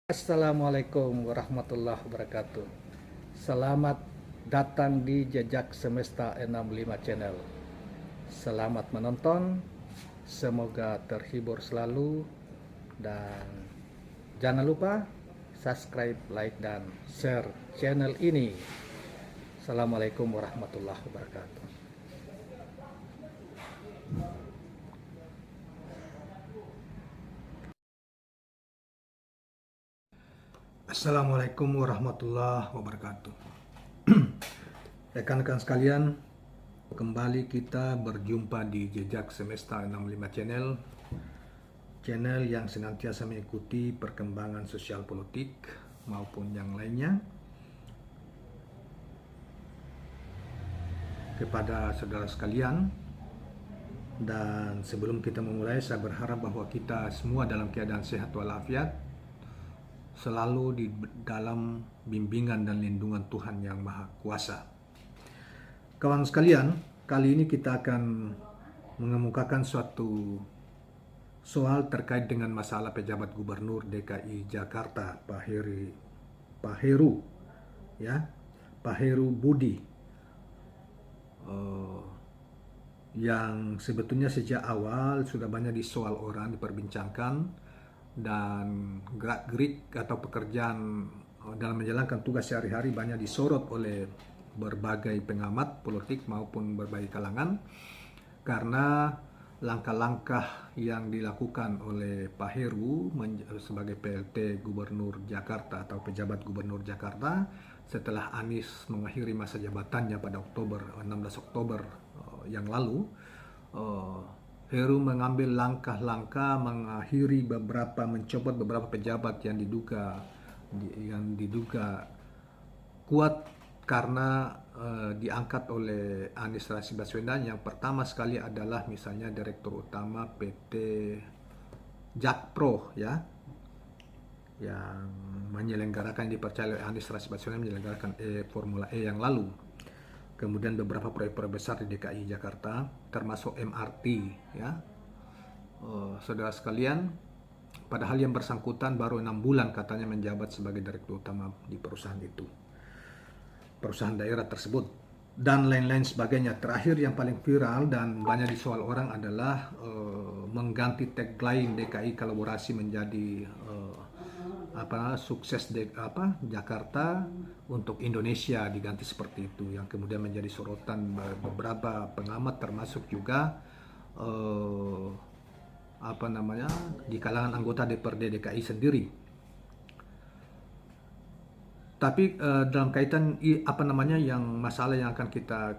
Assalamualaikum warahmatullahi wabarakatuh. Selamat datang di Jejak Semesta 65 Channel. Selamat menonton. Semoga terhibur selalu dan jangan lupa subscribe, like dan share channel ini. Assalamualaikum warahmatullahi wabarakatuh. Assalamualaikum warahmatullahi wabarakatuh. Rekan-rekan sekalian, kembali kita berjumpa di Jejak Semesta 65 Channel yang senantiasa mengikuti perkembangan sosial politik maupun yang lainnya. Kepada saudara sekalian, dan sebelum kita memulai, saya berharap bahwa kita semua dalam keadaan sehat walafiat, selalu di dalam bimbingan dan lindungan Tuhan Yang Maha Kuasa. Kawan sekalian, kali ini kita akan mengemukakan suatu soal terkait dengan masalah pejabat Gubernur DKI Jakarta, Pak Heru Budi, yang sebetulnya sejak awal sudah banyak disoal orang, diperbincangkan, dan gerak-gerik atau pekerjaan dalam menjalankan tugas sehari-hari banyak disorot oleh berbagai pengamat politik maupun berbagai kalangan, karena langkah-langkah yang dilakukan oleh Pak Heru sebagai PLT Gubernur Jakarta atau pejabat Gubernur Jakarta setelah Anies mengakhiri masa jabatannya pada 16 Oktober yang lalu. Heru mengambil langkah-langkah mencopot beberapa pejabat yang diduga kuat karena diangkat oleh Anies Rashid Baswedan. Yang pertama sekali adalah misalnya Direktur Utama PT Jakpro yang menyelenggarakan, dipercaya oleh Anies Rashid Baswedan menyelenggarakan Formula E yang lalu. Kemudian beberapa proyek-proyek besar di DKI Jakarta, termasuk MRT. Saudara sekalian, padahal yang bersangkutan baru 6 bulan katanya menjabat sebagai direktur utama di perusahaan daerah tersebut, dan lain-lain sebagainya. Terakhir yang paling viral dan banyak disoal orang adalah mengganti tagline DKI kolaborasi menjadi sukses Jakarta untuk Indonesia, diganti seperti itu, yang kemudian menjadi sorotan beberapa pengamat, termasuk juga di kalangan anggota DPRD DKI sendiri. Tapi dalam kaitan yang masalah yang akan kita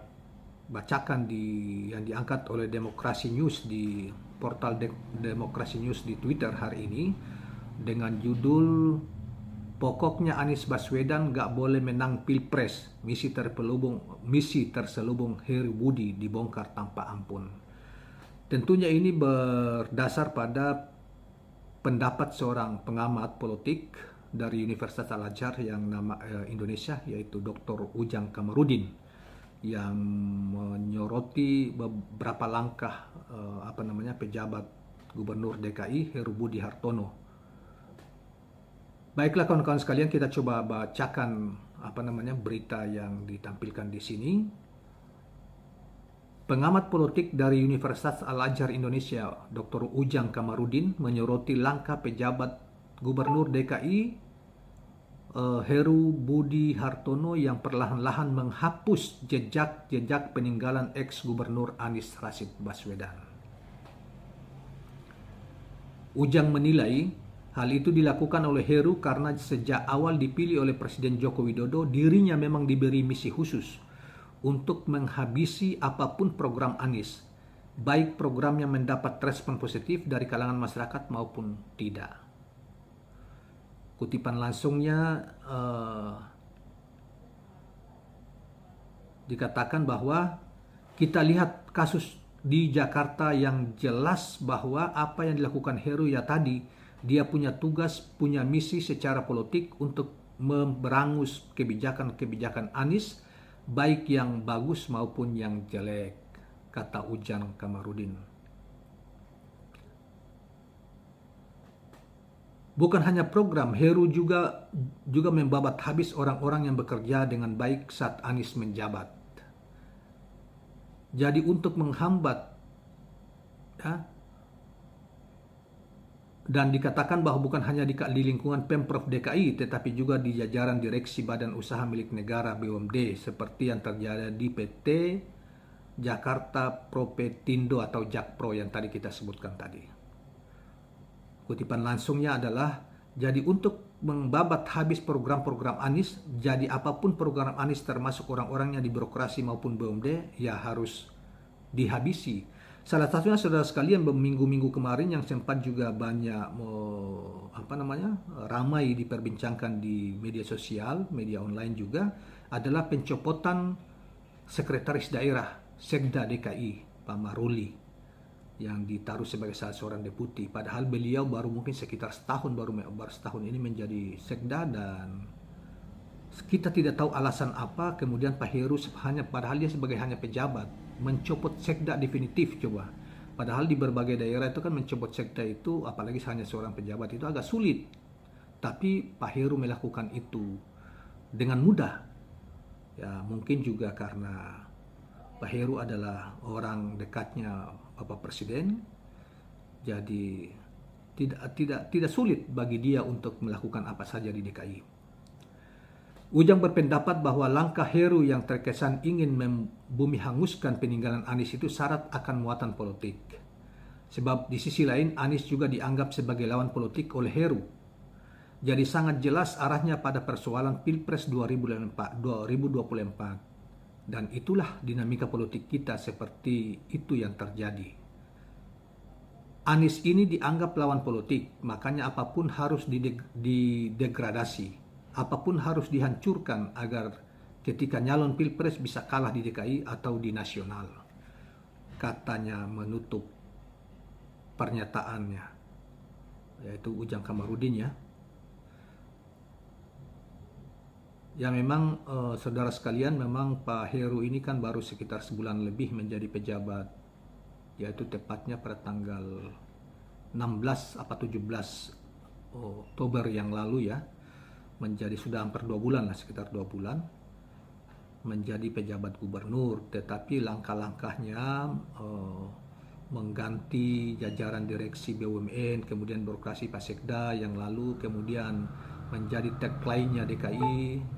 bacakan yang diangkat oleh Demokrasi News di portal Demokrasi News di Twitter hari ini, dengan judul "Pokoknya Anies Baswedan gak boleh menang Pilpres, misi terselubung Heru Budi dibongkar tanpa ampun." Tentunya ini berdasar pada pendapat seorang pengamat politik dari Universitas Al-Azhar yang Indonesia, yaitu Dr. Ujang Kamarudin, yang menyoroti beberapa langkah pejabat Gubernur DKI Heru Budi Hartono. Baiklah kawan-kawan sekalian, kita coba bacakan berita yang ditampilkan di sini. Pengamat politik dari Universitas Al-Azhar Indonesia, Dr. Ujang Kamarudin, menyoroti langkah pejabat Gubernur DKI Heru Budi Hartono yang perlahan-lahan menghapus jejak peninggalan ex-gubernur Anies Rashid Baswedan. Ujang menilai hal itu dilakukan oleh Heru karena sejak awal dipilih oleh Presiden Joko Widodo, dirinya memang diberi misi khusus untuk menghabisi apapun program Anies, baik programnya mendapat respon positif dari kalangan masyarakat maupun tidak. Kutipan langsungnya dikatakan bahwa kita lihat kasus di Jakarta yang jelas bahwa apa yang dilakukan Heru tadi, dia punya tugas, punya misi secara politik untuk memberangus kebijakan Anies, baik yang bagus maupun yang jelek, kata Ujang Kamarudin. Bukan hanya program, Heru juga membabat habis orang-orang yang bekerja dengan baik saat Anies menjabat. Jadi untuk menghambat, ya, dan dikatakan bahwa bukan hanya di lingkungan Pemprov DKI, tetapi juga di jajaran direksi badan usaha milik negara BUMD, seperti yang terjadi di PT Jakarta Propetindo atau Jakpro yang tadi kita sebutkan tadi. Kutipan langsungnya adalah, jadi untuk membabat habis program-program Anies, jadi apapun program Anies termasuk orang-orangnya di birokrasi maupun BUMD, ya harus dihabisi. Salah satunya saudara sekalian, minggu-minggu kemarin yang sempat juga banyak ramai diperbincangkan di media sosial, media online juga, adalah pencopotan sekretaris daerah Sekda DKI Pak Maruli yang ditaruh sebagai salah seorang deputi, padahal beliau baru mungkin sekitar setahun baru setahun ini menjadi sekda, dan kita tidak tahu alasan apa kemudian Pak Heru padahal dia sebagai hanya pejabat mencopot sekda definitif. Coba, padahal di berbagai daerah itu kan mencopot sekda itu, apalagi hanya seorang pejabat, itu agak sulit, tapi Pak Heru melakukan itu dengan mudah. Ya mungkin juga karena Pak Heru adalah orang dekatnya Bapak Presiden, jadi tidak sulit bagi dia untuk melakukan apa saja di DKI. Ujang berpendapat bahwa langkah Heru yang terkesan ingin membumi hanguskan peninggalan Anies itu syarat akan muatan politik. Sebab di sisi lain Anies juga dianggap sebagai lawan politik oleh Heru. Jadi sangat jelas arahnya pada persoalan Pilpres 2024. Dan itulah dinamika politik kita, seperti itu yang terjadi. Anies ini dianggap lawan politik, makanya apapun harus didegradasi, apapun harus dihancurkan agar ketika nyalon Pilpres bisa kalah di DKI atau di nasional. Katanya menutup pernyataannya, yaitu Ujang Komarudin ya. Ya memang saudara sekalian, memang Pak Heru ini kan baru sekitar sebulan lebih menjadi pejabat, yaitu tepatnya pada tanggal 16 apa 17 Oktober yang lalu ya, menjadi sudah hampir 2 bulan lah, sekitar 2 bulan menjadi pejabat gubernur. Tetapi langkah-langkahnya mengganti jajaran direksi BUMN, kemudian birokrasi Pak Sekda yang lalu, kemudian menjadi tagline-nya DKI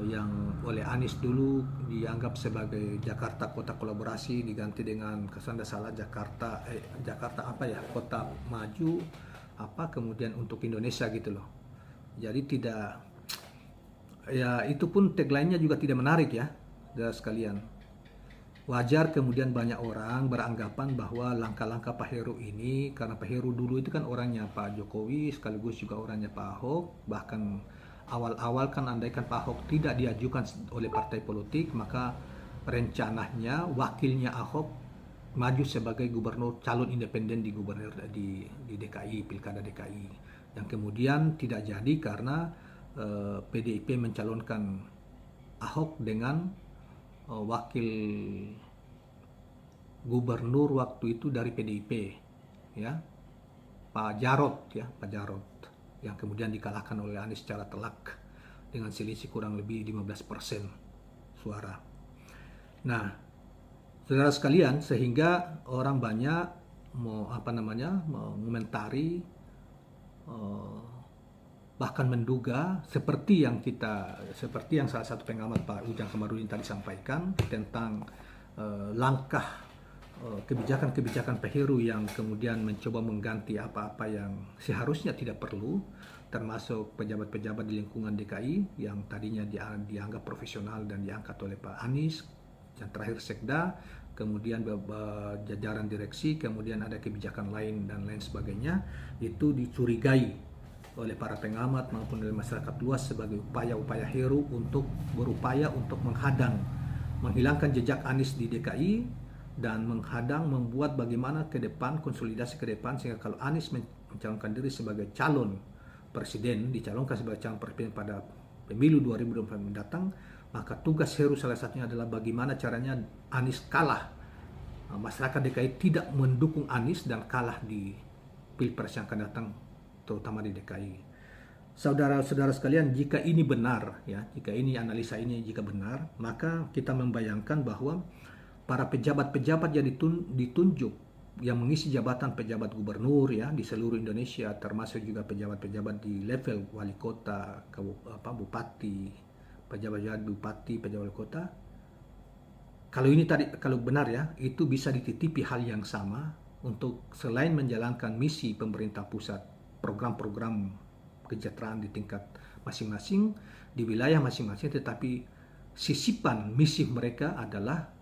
yang oleh Anies dulu dianggap sebagai Jakarta Kota Kolaborasi, diganti dengan kesan salah Jakarta Kota Maju kemudian untuk Indonesia gitu loh. Jadi tidak, ya itu pun tagline-nya juga tidak menarik ya saudara sekalian. Wajar kemudian banyak orang beranggapan bahwa langkah-langkah Pak Heru ini, karena Pak Heru dulu itu kan orangnya Pak Jokowi sekaligus juga orangnya Pak Ahok, bahkan awal-awal kan andaikan Pak Ahok tidak diajukan oleh partai politik, maka rencananya wakilnya Ahok maju sebagai gubernur, calon independen di gubernur di DKI, Pilkada DKI, yang kemudian tidak jadi karena PDIP mencalonkan Ahok dengan wakil gubernur waktu itu dari PDIP ya, Pak Jarod, yang kemudian dikalahkan oleh Anies secara telak dengan selisih kurang lebih 15% suara. Nah, saudara sekalian, sehingga orang banyak mengomentari, bahkan menduga seperti yang salah satu pengamat Pak Ujang Komarudin tadi sampaikan tentang langkah kebijakan-kebijakan Pak Heru yang kemudian mencoba mengganti apa-apa yang seharusnya tidak perlu, termasuk pejabat-pejabat di lingkungan DKI yang tadinya dianggap profesional dan diangkat oleh Pak Anies, yang terakhir Sekda, kemudian jajaran direksi, kemudian ada kebijakan lain dan lain sebagainya. Itu dicurigai oleh para pengamat maupun oleh masyarakat luas sebagai upaya-upaya Heru untuk berupaya untuk menghilangkan jejak Anies di DKI, dan membuat bagaimana ke depan, konsolidasi ke depan, sehingga kalau Anies mencalonkan diri sebagai calon presiden, dicalonkan sebagai calon presiden pada pemilu 2024 mendatang, maka tugas Heru salah satunya adalah bagaimana caranya Anies kalah, masyarakat DKI tidak mendukung Anies dan kalah di Pilpres yang akan datang terutama di DKI. Saudara-saudara sekalian, jika ini benar, ya, jika ini analisa ini jika benar, maka kita membayangkan bahwa para pejabat-pejabat yang ditunjuk yang mengisi jabatan pejabat gubernur ya di seluruh Indonesia, termasuk juga pejabat-pejabat di level wali kota, bupati, pejabat-pejabat bupati, pejabat wali kota. Kalau benar ya, itu bisa dititipi hal yang sama untuk selain menjalankan misi pemerintah pusat, program-program kesejahteraan di tingkat masing-masing di wilayah masing-masing, tetapi sisipan misi mereka adalah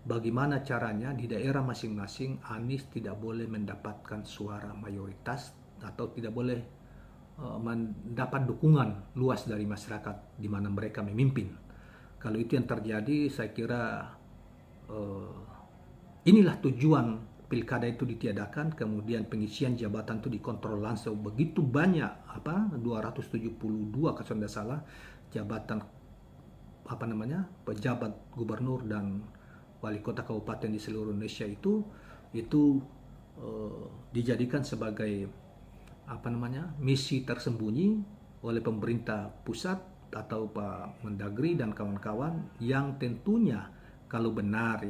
bagaimana caranya di daerah masing-masing Anies tidak boleh mendapatkan suara mayoritas atau tidak boleh mendapat dukungan luas dari masyarakat di mana mereka memimpin. Kalau itu yang terjadi, saya kira inilah tujuan pilkada itu ditiadakan, kemudian pengisian jabatan itu dikontrol langsung. Begitu banyak 272 kalau tidak salah jabatan pejabat gubernur dan wali kota kabupaten di seluruh Indonesia itu dijadikan sebagai misi tersembunyi oleh pemerintah pusat atau Pak Mendagri dan kawan-kawan, yang tentunya kalau benar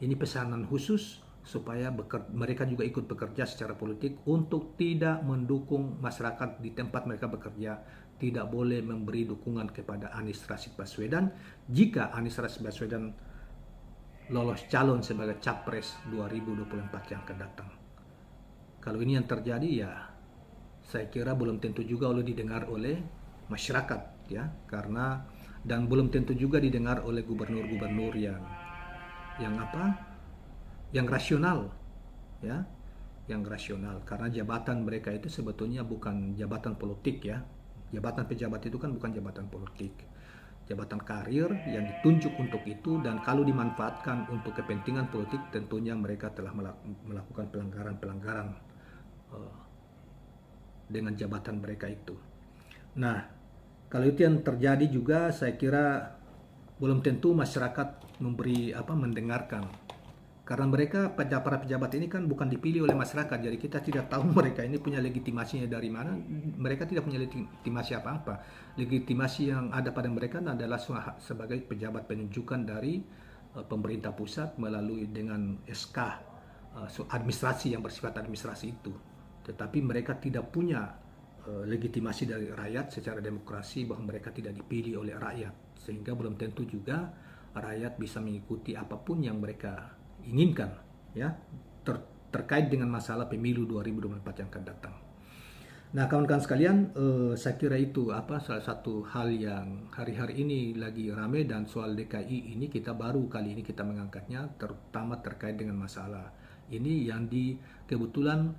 ini pesanan khusus supaya mereka juga ikut bekerja secara politik untuk tidak mendukung masyarakat di tempat mereka bekerja, tidak boleh memberi dukungan kepada Anies Rashid Baswedan jika Anies Rashid Baswedan lolos calon sebagai capres 2024 yang akan datang. Kalau ini yang terjadi, ya saya kira belum tentu juga didengar oleh masyarakat ya, karena dan belum tentu juga didengar oleh gubernur-gubernur yang rasional ya, yang rasional, karena jabatan mereka itu sebetulnya bukan jabatan politik ya. Jabatan pejabat itu kan bukan jabatan politik, jabatan karir yang ditunjuk untuk itu, dan kalau dimanfaatkan untuk kepentingan politik tentunya mereka telah melakukan pelanggaran-pelanggaran dengan jabatan mereka itu. Nah, kalau itu yang terjadi juga, saya kira belum tentu masyarakat mendengarkan, karena mereka para pejabat ini kan bukan dipilih oleh masyarakat, jadi kita tidak tahu mereka ini punya legitimasinya dari mana. Mereka tidak punya legitimasi apa-apa. Legitimasi yang ada pada mereka adalah sebagai pejabat penunjukan dari pemerintah pusat melalui dengan SK administrasi yang bersifat administrasi itu. Tetapi mereka tidak punya legitimasi dari rakyat secara demokrasi, bahwa mereka tidak dipilih oleh rakyat, sehingga belum tentu juga rakyat bisa mengikuti apapun yang mereka inginkan ya terkait dengan masalah pemilu 2024 yang akan datang. Nah, kawan-kawan sekalian, saya kira itu salah satu hal yang hari-hari ini lagi ramai, dan soal DKI ini baru kali ini kita mengangkatnya, terutama terkait dengan masalah ini yang kebetulan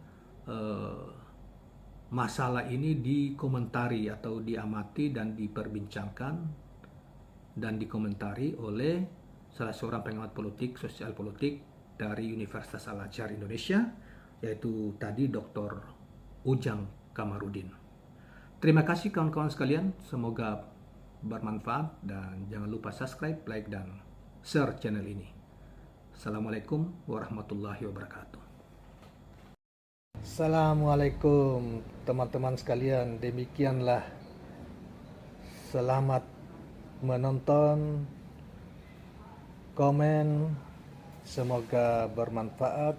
masalah ini dikomentari atau diamati dan diperbincangkan dan dikomentari oleh salah seorang pengamat politik, sosial politik dari Universitas Al-Azhar Indonesia, yaitu tadi Dr. Ujang Kamarudin. Terima kasih kawan-kawan sekalian, semoga bermanfaat, dan jangan lupa subscribe, like, dan share channel ini. Assalamualaikum warahmatullahi wabarakatuh. Assalamualaikum teman-teman sekalian, demikianlah, selamat menonton, komen, semoga bermanfaat,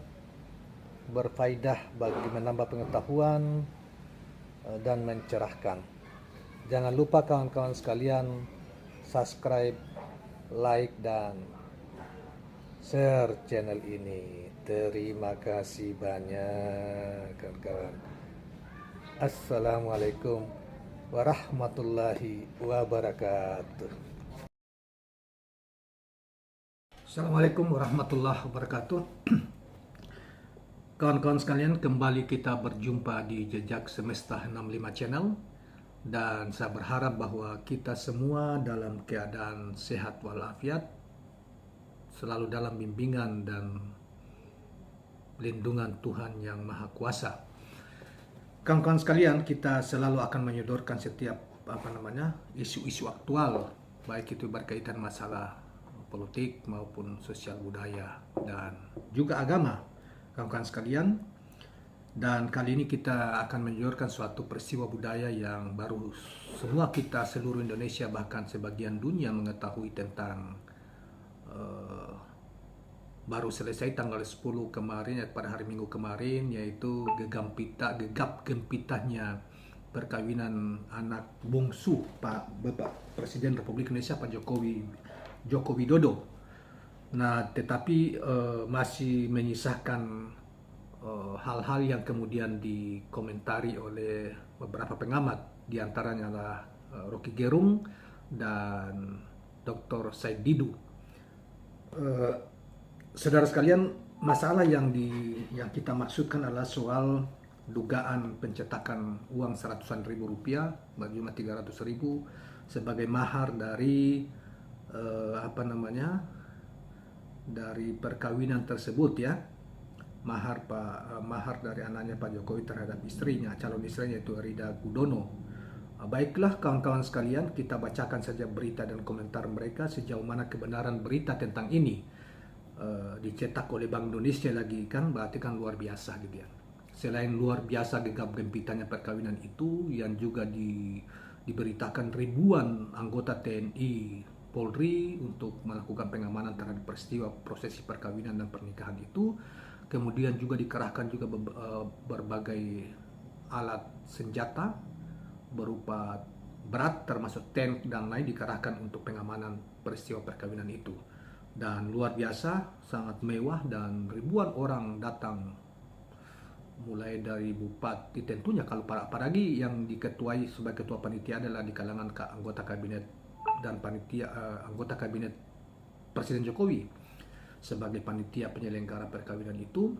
berfaedah bagi menambah pengetahuan dan mencerahkan. Jangan lupa kawan-kawan sekalian subscribe, like, dan share channel ini. Terima kasih banyak kawan-kawan. Assalamualaikum warahmatullahi wabarakatuh. Assalamualaikum warahmatullahi wabarakatuh. Kawan-kawan sekalian, kembali kita berjumpa di Jejak Semesta 65 Channel, dan saya berharap bahwa kita semua dalam keadaan sehat walafiat, selalu dalam bimbingan dan lindungan Tuhan Yang Maha Kuasa. Kawan-kawan sekalian, kita selalu akan menyodorkan setiap isu-isu aktual, baik itu berkaitan masalah politik maupun sosial budaya dan juga agama. Kawan-kawan sekalian, Dan kali ini kita akan menjorkan suatu peristiwa budaya yang baru semua kita seluruh Indonesia bahkan sebagian dunia mengetahui tentang. eh, Baru selesai tanggal 10 kemarin, pada hari Minggu kemarin, yaitu gegap gempitanya perkawinan anak bungsu Bapak Presiden Republik Indonesia Pak Joko Widodo. Nah, tetapi masih menyisakan hal-hal yang kemudian dikomentari oleh beberapa pengamat, diantaranya adalah Rocky Gerung dan Dr. Said Didu. Eh, Saudara sekalian, masalah yang kita maksudkan adalah soal dugaan pencetakan uang seratusan ribu rupiah berjumlah 300.000 sebagai mahar dari dari perkawinan tersebut, ya. Mahar dari anaknya Pak Jokowi terhadap istrinya, calon istrinya, yaitu Rida Gudono. Baiklah kawan-kawan sekalian, kita bacakan saja berita dan komentar mereka sejauh mana kebenaran berita tentang ini. Dicetak oleh Bank Indonesia lagi, kan berarti kan luar biasa gitu ya. Selain luar biasa gegap gempitanya perkawinan itu, yang juga diberitakan ribuan anggota TNI Polri untuk melakukan pengamanan terhadap peristiwa prosesi perkawinan dan pernikahan itu. Kemudian juga dikerahkan juga berbagai alat senjata berupa berat termasuk tank dan lain dikerahkan untuk pengamanan peristiwa perkawinan itu. Dan luar biasa, sangat mewah, dan ribuan orang datang, mulai dari bupati, tentunya kalau apalagi yang diketuai sebagai ketua panitia adalah di kalangan anggota kabinet dan anggota kabinet Presiden Jokowi sebagai panitia penyelenggara perkawinan itu,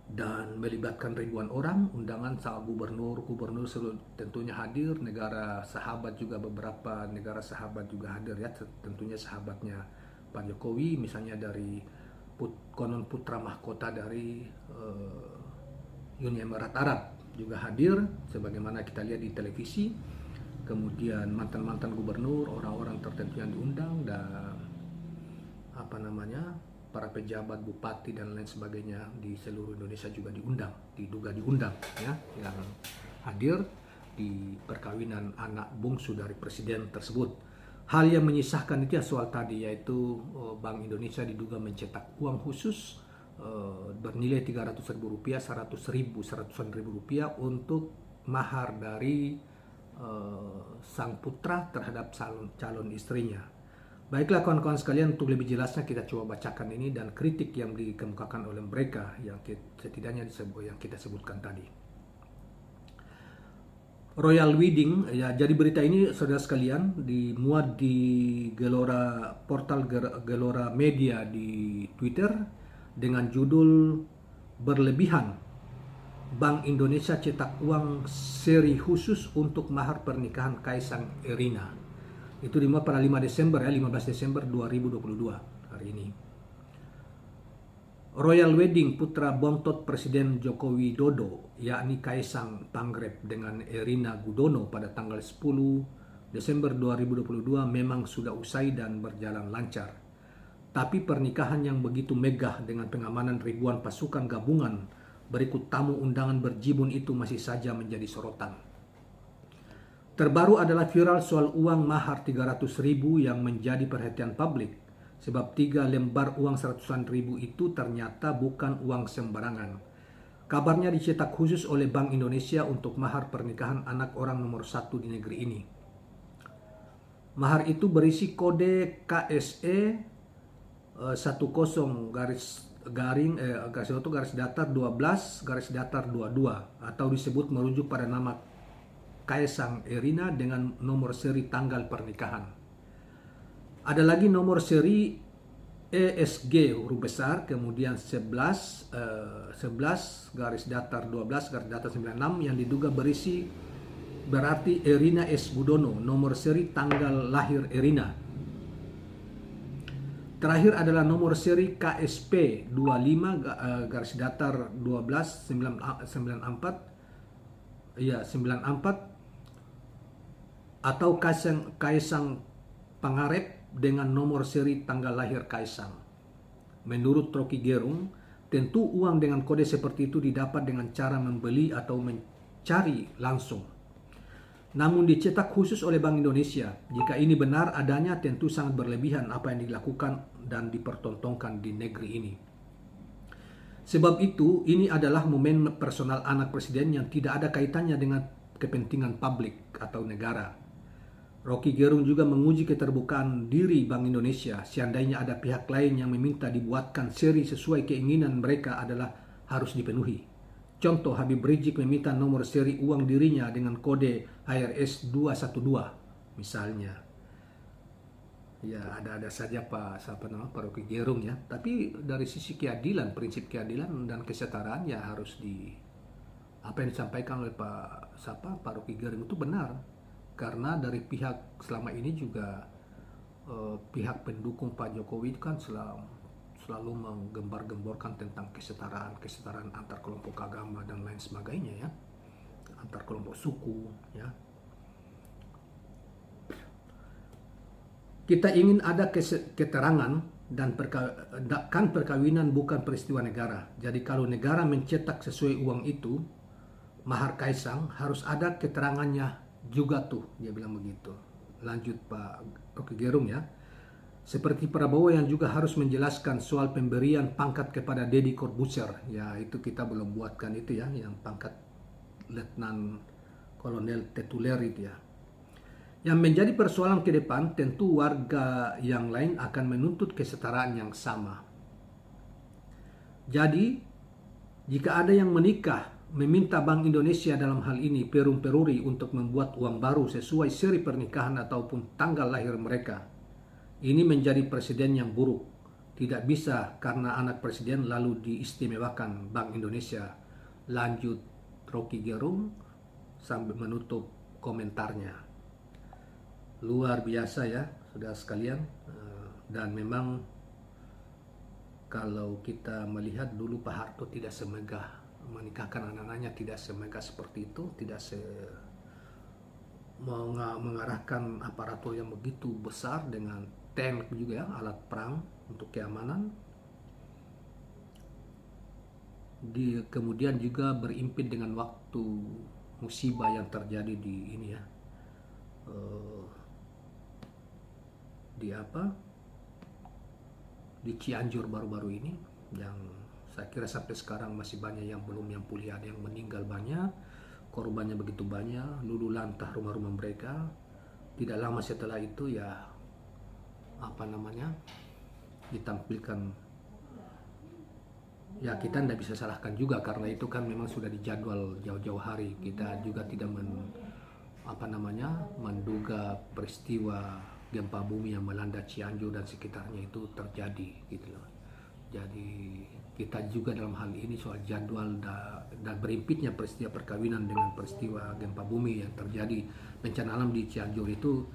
dan melibatkan ribuan orang. Undangan sama gubernur tentunya hadir, negara sahabat juga, beberapa negara sahabat juga hadir, ya, tentunya sahabatnya Pak Jokowi, misalnya dari konon putra mahkota dari Uni Emirat Arab juga hadir, sebagaimana kita lihat di televisi. Kemudian mantan-mantan gubernur, orang-orang tertentu yang diundang, dan para pejabat, bupati dan lain sebagainya di seluruh Indonesia juga diduga diundang, ya, yang hadir di perkawinan anak bungsu dari presiden tersebut. Hal yang menyisahkan itu ya soal tadi, yaitu Bank Indonesia diduga mencetak uang khusus bernilai 300.000 rupiah, 100.000 rupiah untuk mahar dari sang putra terhadap calon istrinya. Baiklah kawan-kawan sekalian, untuk lebih jelasnya kita coba bacakan ini dan kritik yang dikemukakan oleh mereka yang setidaknya yang kita sebutkan tadi. Royal Wedding, ya, jadi berita ini saudara sekalian dimuat di portal Gelora Media di Twitter dengan judul "Berlebihan, Bank Indonesia cetak uang seri khusus untuk mahar pernikahan Kaisang Erina." Itu dimuat pada 15 Desember 2022 hari ini. Royal Wedding putra bontot Presiden Joko Widodo, yakni Kaisang Pangarep dengan Erina Gudono pada tanggal 10 Desember 2022 memang sudah usai dan berjalan lancar. Tapi pernikahan yang begitu megah dengan pengamanan ribuan pasukan gabungan berikut tamu undangan berjibun itu masih saja menjadi sorotan. Terbaru adalah viral soal uang mahar 300.000 yang menjadi perhatian publik. Sebab 3 lembar uang 100.000 itu ternyata bukan uang sembarangan. Kabarnya dicetak khusus oleh Bank Indonesia untuk mahar pernikahan anak orang nomor 1 di negeri ini. Mahar itu berisi kode KSE 10 garis datar 12 garis datar 22 atau disebut merujuk pada nama Kaisang Erina dengan nomor seri tanggal pernikahan. Ada lagi nomor seri ESG huruf besar, kemudian 11 garis datar 12 garis datar 96 yang diduga berarti Erina S. Gudono, nomor seri tanggal lahir Erina. Terakhir adalah nomor seri KSP 25 garis datar 12 94 atau Kaisang Pangarep dengan nomor seri tanggal lahir Kaisang. Menurut Rocky Gerung, Tentu uang dengan kode seperti itu didapat dengan cara membeli atau mencari langsung. Namun dicetak khusus oleh Bank Indonesia. Jika ini benar adanya, tentu sangat berlebihan apa yang dilakukan dan dipertontonkan di negeri ini. Sebab itu, ini adalah momen personal anak presiden yang tidak ada kaitannya dengan kepentingan publik atau negara. Rocky Gerung juga menguji keterbukaan diri Bank Indonesia. Seandainya ada pihak lain yang meminta dibuatkan seri sesuai keinginan mereka adalah harus dipenuhi. Contoh, Habib Rizik meminta nomor seri uang dirinya dengan kode HRS 212 misalnya. Ya, ada saja Pak Rocky Gerung ya. Tapi dari sisi keadilan, prinsip keadilan dan kesetaraan ya harus apa yang disampaikan oleh Pak Rocky Gerung itu benar. Karena dari pihak selama ini juga pihak pendukung Pak Jokowi kan selalu menggembar-gemborkan tentang kesetaraan antar kelompok agama dan lain sebagainya ya, antar kelompok suku ya. Kita ingin ada keterangan dan perkawinan bukan peristiwa negara. Jadi kalau negara mencetak sesuai uang itu mahar Kaisang, harus ada keterangannya juga tuh, dia bilang begitu. Lanjut Pak Rocky Gerung ya. Seperti Prabowo yang juga harus menjelaskan soal pemberian pangkat kepada Deddy Corbuzier. Ya, itu kita belum buatkan itu ya, yang pangkat Letnan Kolonel Tituler itu ya. Yang menjadi persoalan ke depan, tentu warga yang lain akan menuntut kesetaraan yang sama. Jadi, jika ada yang menikah meminta Bank Indonesia dalam hal ini perum peruri untuk membuat uang baru sesuai seri pernikahan ataupun tanggal lahir mereka. Ini menjadi presiden yang buruk. Tidak bisa karena anak presiden lalu diistimewakan Bank Indonesia. Lanjut Rocky Gerung sambil menutup komentarnya. Luar biasa ya, saudara sekalian. Dan memang kalau kita melihat dulu Pak Harto tidak semegah menikahkan anak-anaknya, tidak semegah seperti itu, tidak mengarahkan aparatur yang begitu besar dengan tank juga ya, alat perang untuk keamanan. Kemudian juga berimpit dengan waktu musibah yang terjadi di ini ya, di Cianjur baru-baru ini, yang saya kira sampai sekarang masih banyak yang pulih, ada yang meninggal banyak, korbannya begitu banyak, luluh lantah rumah-rumah mereka. Tidak lama setelah itu ya ditampilkan. Ya kita tidak bisa salahkan juga karena itu kan memang sudah dijadwal jauh-jauh hari. Kita juga tidak menduga peristiwa gempa bumi yang melanda Cianjur dan sekitarnya itu terjadi gitu loh. Jadi kita juga dalam hal ini soal jadwal dan berimpitnya peristiwa perkawinan dengan peristiwa gempa bumi yang terjadi, bencana alam di Cianjur itu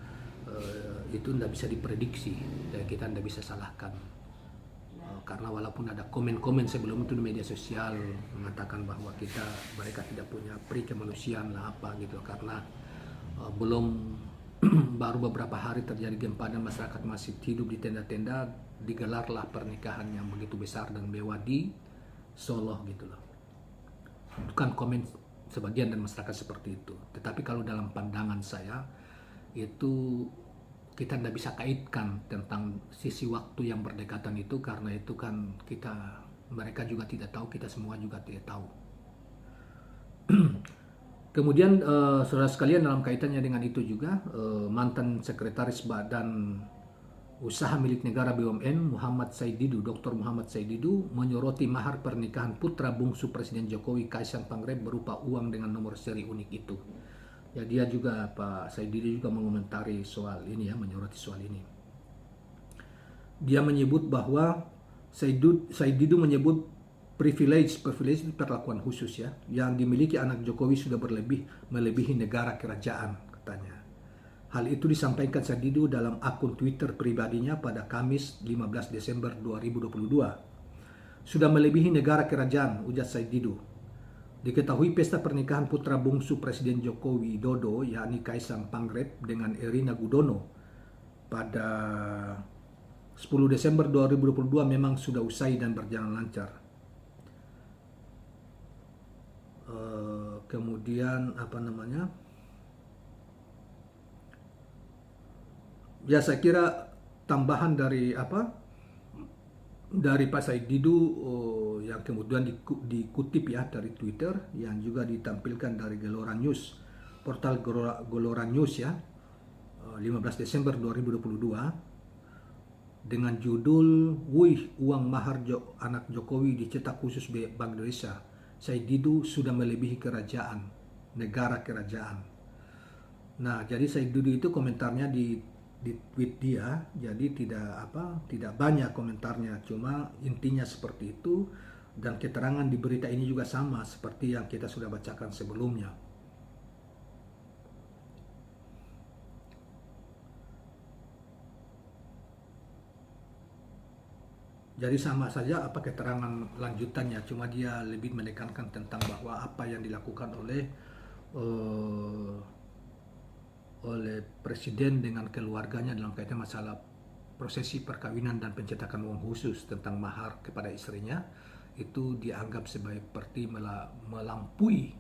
tidak bisa diprediksi dan kita tidak bisa salahkan. Karena walaupun ada komen-komen sebelum itu di media sosial mengatakan bahwa mereka tidak punya peri kemanusiaan lah apa gitu, karena belum baru beberapa hari terjadi gempa dan masyarakat masih hidup di tenda-tenda, digelarlah pernikahan yang begitu besar dan mewah di Solo gitu loh. Itu kan komen sebagian dan masyarakat seperti itu. Tetapi kalau dalam pandangan saya itu kita tidak bisa kaitkan tentang sisi waktu yang berdekatan itu, karena itu kan mereka juga tidak tahu, kita semua juga tidak tahu. Kemudian saudara sekalian, dalam kaitannya dengan itu juga mantan sekretaris Badan Usaha Milik Negara BUMN Dr. Muhammad Said Didu menyoroti mahar pernikahan putra bungsu Presiden Jokowi Kaisang Pangarep berupa uang dengan nomor seri unik itu. Ya, dia juga Pak Said Didu juga mengomentari soal ini ya, menyoroti soal ini. Dia menyebut bahwa Said Didu menyebut privilege itu perlakuan khusus ya, yang dimiliki anak Jokowi sudah melebihi negara kerajaan katanya. Hal itu disampaikan Said Didu dalam akun Twitter pribadinya pada Kamis 15 Desember 2022. Sudah melebihi negara kerajaan, ujar Said Didu. Diketahui pesta pernikahan putra bungsu Presiden Joko Widodo yakni Kaisang Pangarep dengan Erina Gudono pada 10 Desember 2022 memang sudah usai dan berjalan lancar. Kemudian apa namanya, ya saya kira tambahan dari dari Pak Said Didu yang kemudian dikutip ya dari Twitter, yang juga ditampilkan dari Gelora News, portal Gelora News ya, 15 Desember 2022, dengan judul "Wih, uang mahar anak Jokowi dicetak khusus Bank Indonesia. Said Didu sudah melebihi kerajaan, negara kerajaan." Nah, jadi Said Didu itu komentarnya di tweet dia, jadi tidak banyak komentarnya, cuma intinya seperti itu, dan keterangan di berita ini juga sama seperti yang kita sudah bacakan sebelumnya. Jadi sama saja keterangan lanjutannya, cuma dia lebih menekankan tentang bahwa apa yang dilakukan oleh presiden dengan keluarganya dalam kaitan masalah prosesi perkawinan dan pencetakan uang khusus tentang mahar kepada istrinya, itu dianggap seperti melampaui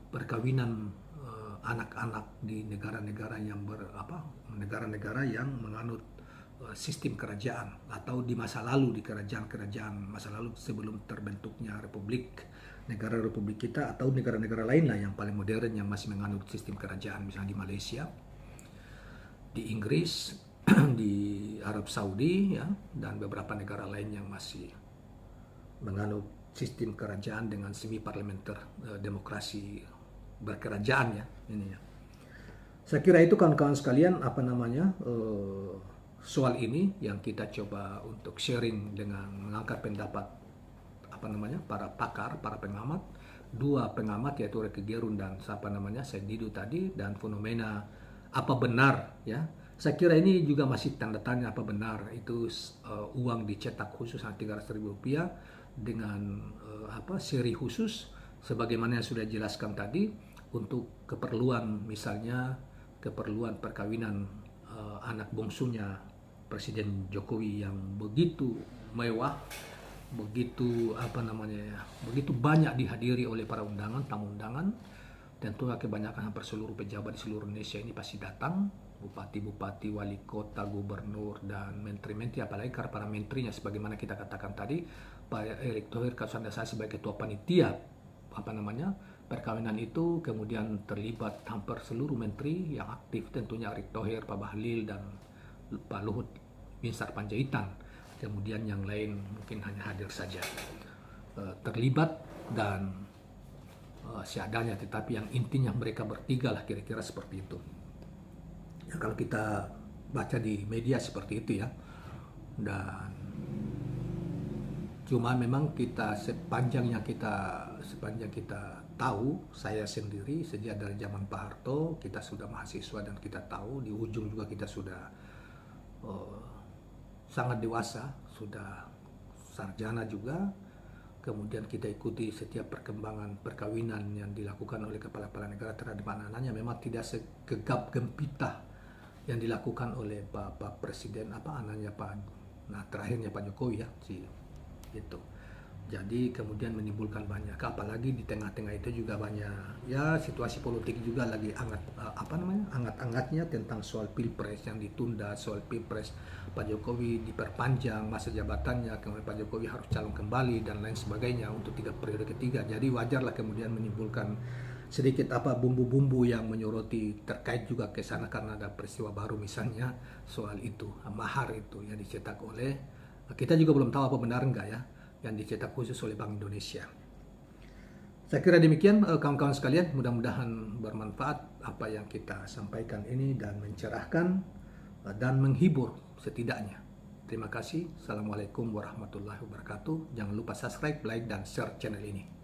perkawinan anak-anak di negara-negara yang menganut sistem kerajaan, atau di masa lalu, di kerajaan-kerajaan masa lalu sebelum terbentuknya negara republik kita, atau negara-negara lain lah yang paling modern yang masih menganut sistem kerajaan, misalnya di Malaysia, di Inggris, di Arab Saudi ya, dan beberapa negara lain yang masih menganut sistem kerajaan dengan semi parlementer, demokrasi berkerajaan ya ini ya. Saya kira itu kawan-kawan sekalian soal ini yang kita coba untuk sharing dengan mengangkat pendapat para pakar, para pengamat, dua pengamat yaitu Roky Gerung dan Said Didu tadi, dan fenomena apa benar ya. Saya kira ini juga masih tanda tanya apa benar itu uang dicetak khusus Rp300.000 dengan seri khusus sebagaimana yang sudah dijelaskan tadi, untuk keperluan misalnya keperluan perkawinan anak bungsunya Presiden Jokowi yang begitu mewah, begitu begitu banyak dihadiri oleh para tamu undangan. Tentu kebanyakan hampir seluruh pejabat di seluruh Indonesia ini pasti datang, bupati-bupati, wali kota, gubernur, dan menteri-menteri, apalagi karena para menterinya sebagaimana kita katakan tadi, Pak Erick Thohir saya sebagai ketua panitia perkawinan itu, kemudian terlibat hampir seluruh menteri yang aktif, tentunya Erick Thohir, Pak Bahlil, dan Pak Luhut Binsar Panjaitan. Kemudian yang lain mungkin hanya hadir saja, terlibat dan seadanya, tetapi yang intinya mereka bertiga lah kira-kira seperti itu. Ya, kalau kita baca di media seperti itu ya. Dan cuma memang sepanjang kita tahu, saya sendiri sejak dari zaman Pak Harto kita sudah mahasiswa dan kita tahu, di ujung juga kita sudah sangat dewasa, sudah sarjana juga. Kemudian kita ikuti setiap perkembangan perkawinan yang dilakukan oleh kepala-kepala negara terhadap anak-anaknya, memang tidak segegap gempita yang dilakukan oleh Pak Presiden terakhirnya Pak Jokowi ya itu. Jadi kemudian menimbulkan banyak, apalagi di tengah-tengah itu juga banyak ya situasi politik juga lagi hangat-hangatnya tentang soal pilpres yang ditunda, soal pilpres Pak Jokowi diperpanjang masa jabatannya, kemudian Pak Jokowi harus calon kembali dan lain sebagainya untuk periode ketiga. Jadi wajarlah kemudian menimbulkan sedikit bumbu-bumbu yang menyoroti terkait juga ke sana, karena ada peristiwa baru misalnya soal itu, mahar itu yang dicetak oleh, kita juga belum tahu apa benar enggak ya, yang dicetak khusus oleh Bank Indonesia. Saya kira demikian kawan-kawan sekalian, mudah-mudahan bermanfaat apa yang kita sampaikan ini dan mencerahkan dan menghibur setidaknya. Terima kasih. Assalamualaikum warahmatullahi wabarakatuh. Jangan lupa subscribe, like, dan share channel ini.